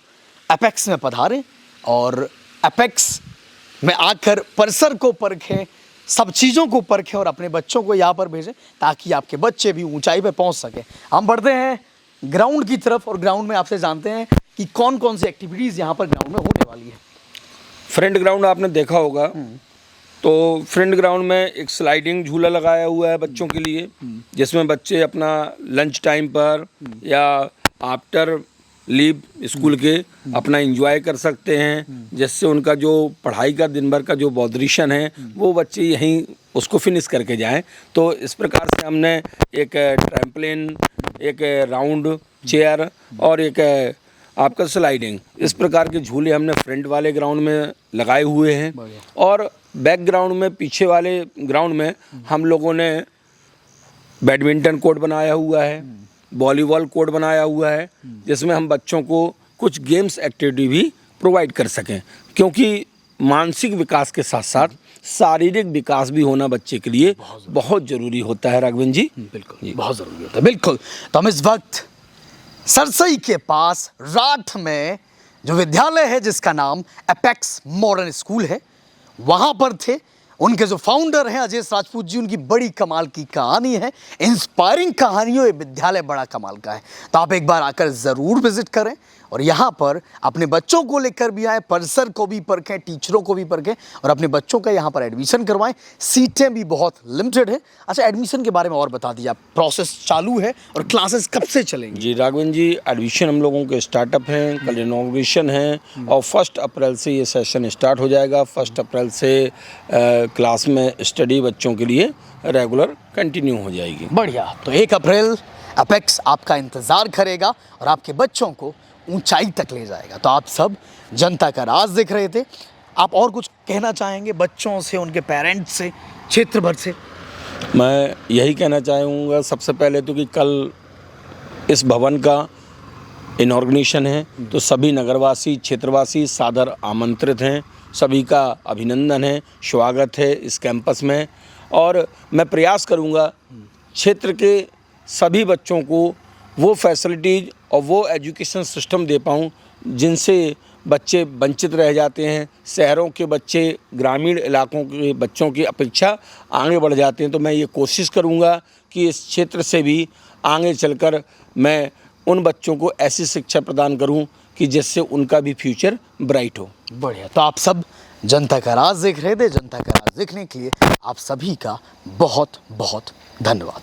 एपेक्स में पधारें और एपेक्स में आकर परिसर को परखें, सब चीज़ों को परखें और अपने बच्चों को यहाँ पर भेजें ताकि आपके बच्चे भी ऊंचाई पे पहुँच सकें। हम बढ़ते हैं ग्राउंड की तरफ और ग्राउंड में आपसे जानते हैं कि कौन कौन सी एक्टिविटीज़ यहाँ पर ग्राउंड में होने वाली है।
फ्रंट ग्राउंड आपने देखा होगा, तो फ्रंट ग्राउंड में एक स्लाइडिंग झूला लगाया हुआ है बच्चों के लिए, जिसमें बच्चे अपना लंच टाइम पर या आफ्टर लीव स्कूल के अपना एंजॉय कर सकते हैं, जिससे उनका जो पढ़ाई का दिन भर का जो बॉदरिशन है वो बच्चे यहीं उसको फिनिश करके जाएं। तो इस प्रकार से हमने एक ट्रैम्पलिन, एक राउंड चेयर और एक आपका स्लाइडिंग, इस प्रकार के झूले हमने फ्रंट वाले ग्राउंड में लगाए हुए हैं। और बैकग्राउंड में, पीछे वाले ग्राउंड में हम लोगों ने बैडमिंटन कोर्ट बनाया हुआ है, वॉलीबॉल कोर्ट बनाया हुआ है, जिसमें हम बच्चों को कुछ गेम्स एक्टिविटी भी प्रोवाइड कर सकें, क्योंकि मानसिक विकास के साथ साथ शारीरिक विकास भी होना बच्चे के लिए बहुत ज़रूरी होता है। राघवन जी,
बिल्कुल बहुत ज़रूरी होता है। बिल्कुल। तो हम इस वक्त सरसई के पास राठ में जो विद्यालय है जिसका नाम एपेक्स मॉडर्न स्कूल है, वहाँ पर थे। उनके जो फाउंडर हैं अजय राजपूत जी, उनकी बड़ी कमाल की कहानी है, इंस्पायरिंग कहानियों। ये विद्यालय बड़ा कमाल का है। तो आप एक बार आकर ज़रूर विजिट करें और यहाँ पर अपने बच्चों को लेकर भी आएँ, परिसर को भी परखें, टीचरों को भी परखें और अपने बच्चों का यहाँ पर एडमिशन करवाएं। सीटें भी बहुत लिमिटेड है। अच्छा, एडमिशन के बारे में और बता दीजिए आप, प्रोसेस चालू है और क्लासेस कब से चलेंगी?
जी राघवन जी, एडमिशन हम लोगों के स्टार्टअप हैं, कल इनॉग्रेशन है और 1 अप्रैल से ये सेशन स्टार्ट हो जाएगा। 1 अप्रैल से क्लास में स्टडी बच्चों के लिए रेगुलर कंटिन्यू हो जाएगी।
बढ़िया। तो 1 अप्रैल एपेक्स आपका इंतज़ार करेगा और आपके बच्चों को ऊंचाई तक ले जाएगा। तो आप सब जनता का राज देख रहे थे। आप और कुछ कहना चाहेंगे बच्चों से, उनके पेरेंट्स से, क्षेत्र भर से?
मैं यही कहना चाहूँगा सबसे पहले तो कि कल इस भवन का इनॉर्गेशन है, तो सभी नगरवासी, क्षेत्रवासी सादर आमंत्रित हैं। सभी का अभिनंदन है, स्वागत है इस कैंपस में। और मैं प्रयास करूँगा क्षेत्र के सभी बच्चों को वो फैसिलिटीज़ और वो एजुकेशन सिस्टम दे पाऊँ जिनसे बच्चे वंचित रह जाते हैं, शहरों के बच्चे ग्रामीण इलाकों के बच्चों की अपेक्षा आगे बढ़ जाते हैं। तो मैं ये कोशिश करूँगा कि इस क्षेत्र से भी आगे चलकर मैं उन बच्चों को ऐसी शिक्षा प्रदान करूँ कि जिससे उनका भी फ्यूचर ब्राइट हो।
बढ़िया। तो आप सब जनता का राज देख रहे थे। जनता का राज देखने के लिए आप सभी का बहुत बहुत धन्यवाद।